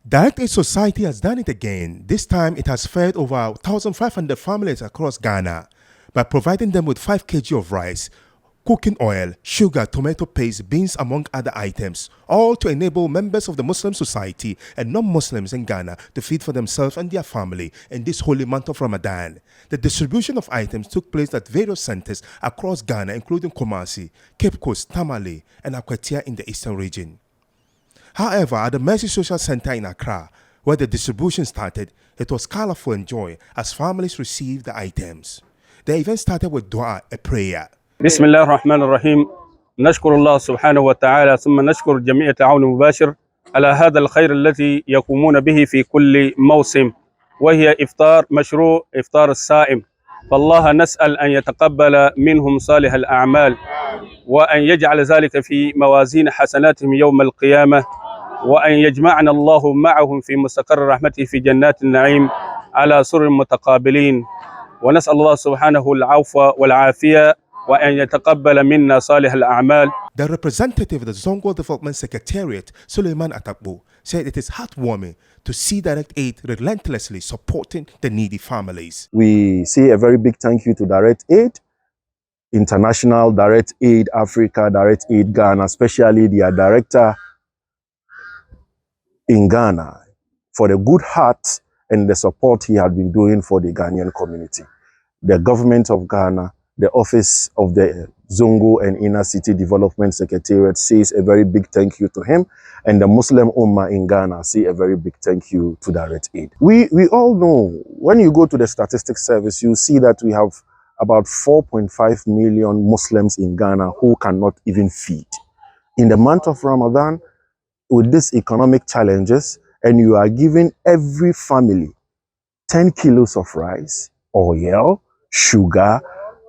Direct Aid Society has done it again. This time it has fed over 1,500 families across Ghana by providing them with 5 kg of rice, cooking oil, sugar, tomato paste, beans, among other items, all to enable members of the Muslim society and non-Muslims in Ghana to feed for themselves and their family in this holy month of Ramadan. The distribution of items took place at various centers across Ghana, including Kumasi, Cape Coast, Tamale, and Akwatia in the eastern region. However, at the Mercy Social Center in Accra, where the distribution started, it was colorful and joy as families received the items. The event started with Dawah, a prayer. بسم الله الرحمن الرحيم نشكر الله سبحانه وتعالى ثم نشكر جميع التعاون المباشر على هذا الخير الذي يقومون به في كل موسم وهي إفطار مشروع إفطار الصائم فالله نسأل أن يتقبل منهم صالح الأعمال وأن يجعل ذلك في موازين حسناتهم يوم القيامة وأن يجمعنا الله معهم في مستقر رحمته في جنات النعيم على سرر متقابلين ونسأل الله سبحانه العفو والعافية وأن يتقبل منا صالح الأعمال. The representative of the Zongo Development Secretariat, Suleiman Atakbo, said it is heartwarming to see Direct Aid relentlessly supporting the needy families. We say a very big thank you to Direct Aid, International, Direct Aid Africa, Direct Aid Ghana, especially their director in Ghana, for the good heart and the support he had been doing for the Ghanaian community. The government of Ghana, the office of the Zongo and Inner City Development Secretariat says a very big thank you to him, and the Muslim Ummah in Ghana say a very big thank you to Direct Aid. We all know, when you go to the statistics service, you see that we have about 4.5 million Muslims in Ghana who cannot even feed. In the month of Ramadan, with these economic challenges, and you are giving every family 10 kilos of rice, oil, sugar,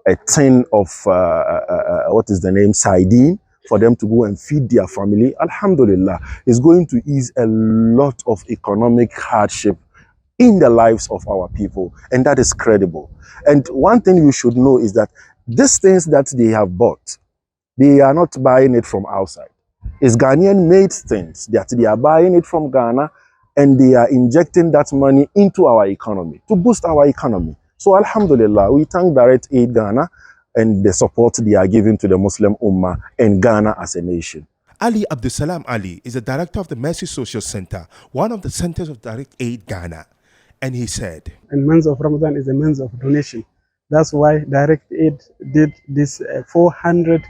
a tin of, sardine, for them to go and feed their family, alhamdulillah, is going to ease a lot of economic hardship in the lives of our people, and that is credible. And one thing you should know is that these things that they have bought, they are not buying it from outside. It's Ghanaian made things that they are buying it from Ghana, and they are injecting that money into our economy to boost our economy. So alhamdulillah, we thank Direct Aid Ghana and the support they are giving to the Muslim Ummah and Ghana as a nation. Ali Abdusalam Ali is the director of the Mercy Social Center, one of the centers of Direct Aid Ghana. And he said, and month of Ramadan is a month of donation. That's why Direct Aid did this 400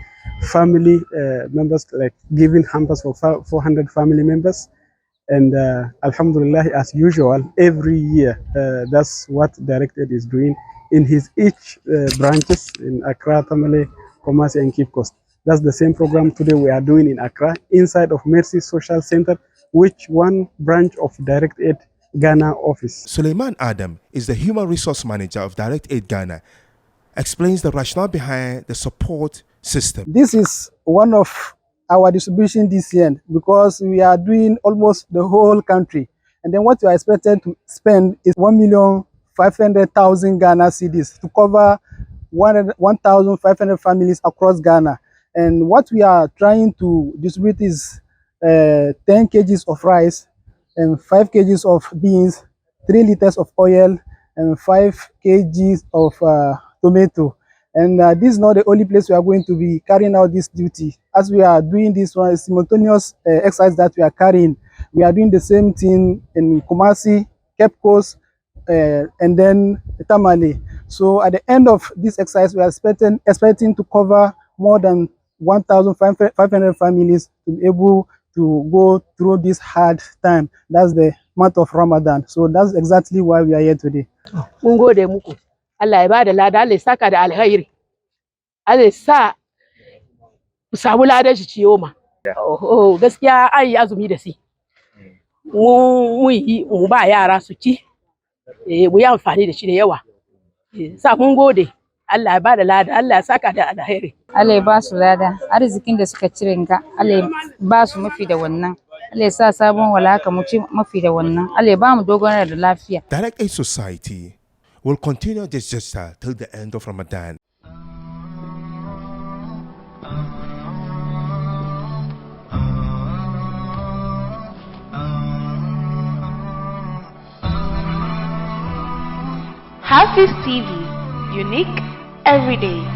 family members, like giving hampers for 400 family members. And alhamdulillah, as usual, every year, that's what Direct Aid is doing in his each branches in Accra, Tamale, Kumasi, and Cape Coast. That's the same program today we are doing in Accra, inside of Mercy Social Center, which one branch of Direct Aid Ghana office. Suleiman Adam is the Human Resource Manager of Direct Aid Ghana, explains the rationale behind the support system. This is one of our distribution this year because we are doing almost the whole country. And then what you are expected to spend is 1,500,000 Ghana cedis to cover 1,500 families across Ghana. And what we are trying to distribute is 10 kgs of rice and 5 kgs of beans, 3 liters of oil, and 5 kgs of tomato. And this is not the only place we are going to be carrying out this duty. As we are doing this one, simultaneous exercise that we are carrying, we are doing the same thing in Kumasi, Cape Coast, and then Tamale. So at the end of this exercise, we are expecting to cover more than 1,500 families to be able to go through this hard time. That's the month of Ramadan. So that's exactly why we are here today. Allah ya bada lada, Allah ya saka da alkhairi. Allah ya sa ku samu ladan shi ciyo ma. Gaskiya an yi azumi da shi. Mu ba yara su ci. Mu yi amfani da shi da yawa. Sa mun gode. Allah ya bada lada, Allah ya saka da alkhairi. Allah ya ba su lada, arzikin da suka cire ga, Allah ya ba su mafi da wannan. Allah ya sa sabon walaka mu ci mafi da wannan. Allah ya ba mu dogon da lafiya. Direct Aid Society will continue this gesture till the end of Ramadan. Hafiz TV, unique every day.